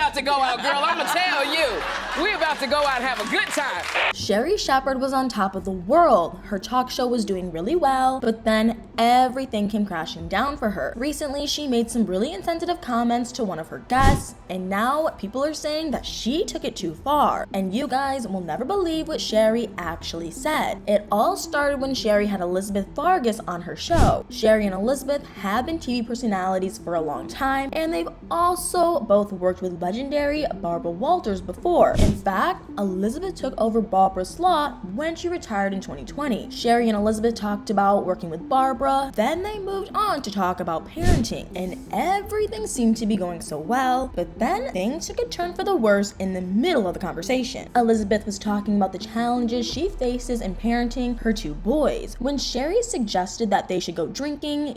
about to go out, girl. I'm gonna tell you. We're about to go out and have a good time. Sherri Shepherd was on top of the world. Her talk show was doing really well, but then everything came crashing down for her. Recently, she made some really insensitive comments to one of her guests, and now people are saying that she took it too far. And you guys will never believe what Sherri actually said. It all started when Sherri had Elizabeth Vargas on her show. Sherri and Elizabeth have been TV personalities for a long time, and they've also both worked with legendary Barbara Walters before. In fact, Elizabeth took over Barbara's slot when she retired in 2020. Sherri and Elizabeth talked about working with Barbara, then they moved on to talk about parenting, and everything seemed to be going so well, but then things took a turn for the worse in the middle of the conversation. Elizabeth was talking about the challenges she faces in parenting her two boys, when Sherri suggested that they should go drinking,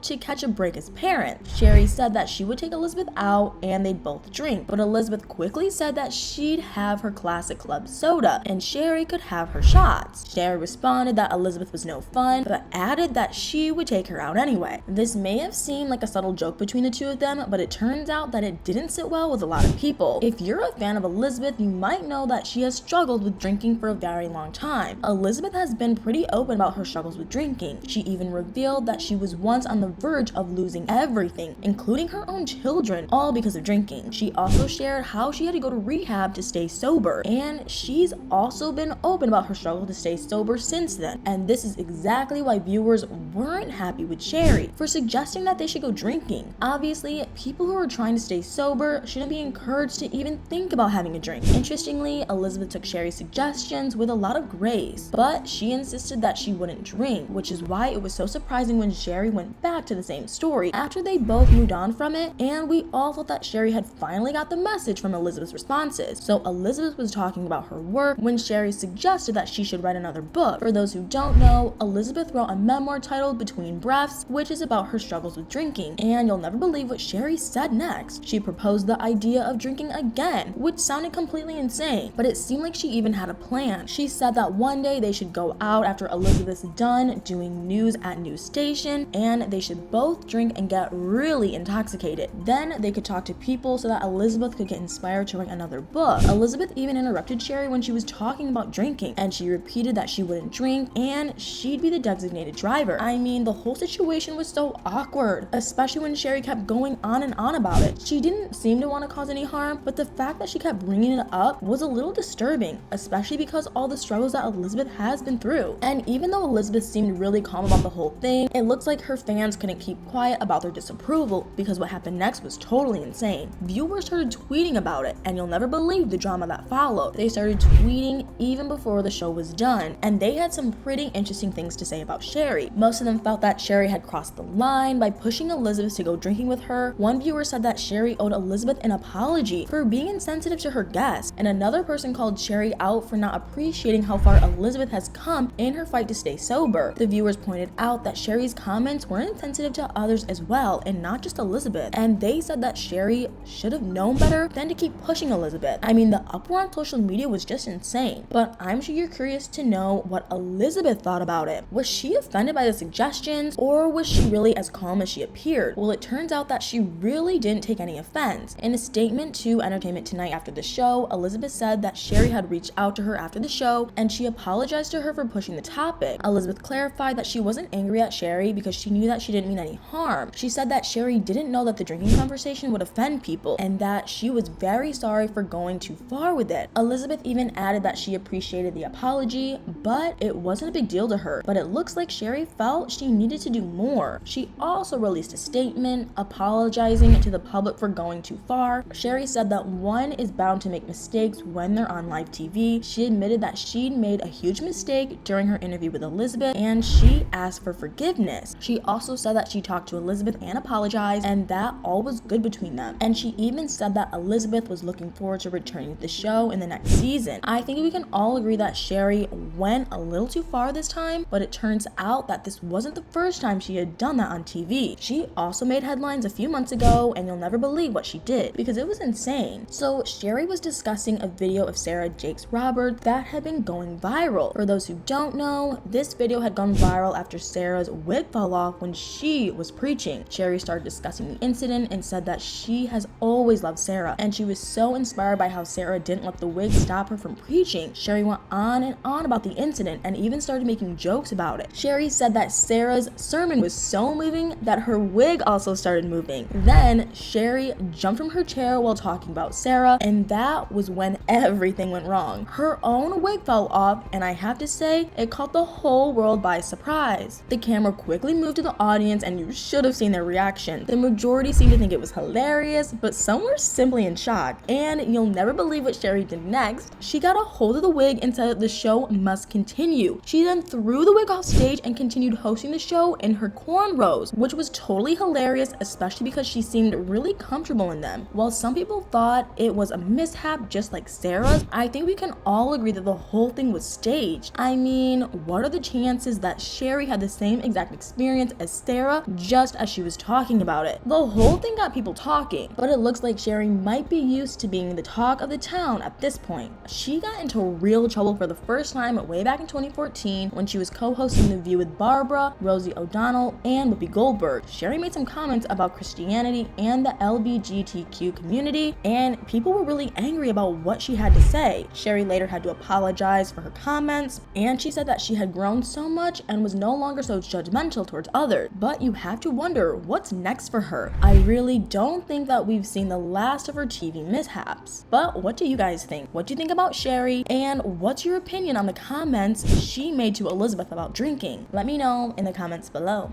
to catch a break as parents. Sherri said that she would take Elizabeth out and they'd both drink, but Elizabeth quickly said that she'd have her classic club soda and Sherri could have her shots. Sherri responded that Elizabeth was no fun, but added that she would take her out anyway. This may have seemed like a subtle joke between the two of them, but it turns out that it didn't sit well with a lot of people. If you're a fan of Elizabeth, you might know that she has struggled with drinking for a very long time. Elizabeth has been pretty open about her struggles with drinking. She even revealed that she was once on the verge of losing everything, including her own children, all because of drinking. She also shared how she had to go to rehab to stay sober, and she's also been open about her struggle to stay sober since then. And this is exactly why viewers weren't happy with Sherri for suggesting that they should go drinking. Obviously, people who are trying to stay sober shouldn't be encouraged to even think about having a drink. Interestingly, Elizabeth took Sherri's suggestions with a lot of grace, but she insisted that she wouldn't drink, which is why it was so surprising when Sherri went back to the same story after they both moved on from it, and we all thought that Sherri had finally got the message from Elizabeth's responses. So Elizabeth was talking about her work when Sherri suggested that she should write another book. For those who don't know, Elizabeth wrote a memoir titled Between Breaths, which is about her struggles with drinking, and you'll never believe what Sherri said next. She proposed the idea of drinking again, which sounded completely insane, but it seemed like she even had a plan. She said that one day they should go out after Elizabeth's done doing news at news station, and they should both drink and get really intoxicated. Then they could talk to people so that Elizabeth could get inspired to write another book. Elizabeth even interrupted Sherri when she was talking about drinking, and she repeated that she wouldn't drink and she'd be the designated driver. I mean, the whole situation was so awkward, especially when Sherri kept going on and on about it. She didn't seem to want to cause any harm, but the fact that she kept bringing it up was a little disturbing, especially because all the struggles that Elizabeth has been through. And even though Elizabeth seemed really calm about the whole thing, it looks like her fans couldn't keep quiet about their disapproval, because what happened next was totally insane. Viewers started tweeting about it, and you'll never believe the drama that followed. They started tweeting even before the show was done, and they had some pretty interesting things to say about Sherri. Most of them felt that Sherri had crossed the line by pushing Elizabeth to go drinking with her. One viewer said that Sherri owed Elizabeth an apology for being insensitive to her guests, and another person called Sherri out for not appreciating how far Elizabeth has come in her fight to stay sober. The viewers pointed out that Sherri's comments were insensitive to others as well, and not just Elizabeth, and they said that Sherri should have known better than to keep pushing Elizabeth. I mean, the uproar on social media was just insane, but I'm sure you're curious to know what Elizabeth thought about it. Was she offended by the suggestions, or was she really as calm as she appeared? Well, it turns out that she really didn't take any offense. In a statement to Entertainment Tonight after the show, Elizabeth said that Sherri had reached out to her after the show, and she apologized to her for pushing the topic. Elizabeth clarified that she wasn't angry at Sherri because she knew that she didn't mean any harm. She said that Sherri didn't know that the drinking conversation would offend people, and that she was very sorry for going too far with it. Elizabeth even added that she appreciated the apology, but it wasn't a big deal to her. But it looks like Sherri felt she needed to do more. She also released a statement apologizing to the public for going too far. Sherri said that one is bound to make mistakes when they're on live TV. She admitted that she'd made a huge mistake during her interview with Elizabeth, and she asked for forgiveness. She also said that she talked to Elizabeth and apologized, and that all was good between them. And she even said that Elizabeth was looking forward to returning to the show in the next season. I think we can all agree that Sherri went a little too far this time, but it turns out that this wasn't the first time she had done that on TV. She also made headlines a few months ago, and you'll never believe what she did, because it was insane. So Sherri was discussing a video of Sarah Jakes Roberts that had been going viral. For those who don't know, this video had gone viral after Sarah's wig fell off when she was preaching. Sherri started discussing the incident and said that she has always always loved Sarah, and she was so inspired by how Sarah didn't let the wig stop her from preaching. Sherri went on and on about the incident and even started making jokes about it. Sherri said that Sarah's sermon was so moving that her wig also started moving. Then Sherri jumped from her chair while talking about Sarah, and that was when everything went wrong. Her own wig fell off, and I have to say, it caught the whole world by surprise. The camera quickly moved to the audience, and you should have seen their reaction. The majority seemed to think it was hilarious, but some were simply in shock. And you'll never believe what Sherri did next. She got a hold of the wig and said that the show must continue. She then threw the wig off stage and continued hosting the show in her cornrows, which was totally hilarious, especially because she seemed really comfortable in them. While some people thought it was a mishap just like Sarah's, I think we can all agree that the whole thing was staged. I mean, what are the chances that Sherri had the same exact experience as Sarah just as she was talking about it? The whole thing got people talking, but it looks like Sherri might be used to being the talk of the town at this point. She got into real trouble for the first time way back in 2014 when she was co-hosting The View with Barbara, Rosie O'Donnell, and Whoopi Goldberg. Sherri made some comments about Christianity and the LGBTQ community, and people were really angry about what she had to say. Sherri later had to apologize for her comments, and she said that she had grown so much and was no longer so judgmental towards others. But you have to wonder what's next for her. I really don't think that we've seen the last of her TV mishaps. But what do you guys think? What do you think about Sherri? And what's your opinion on the comments she made to Elizabeth about drinking? Let me know in the comments below.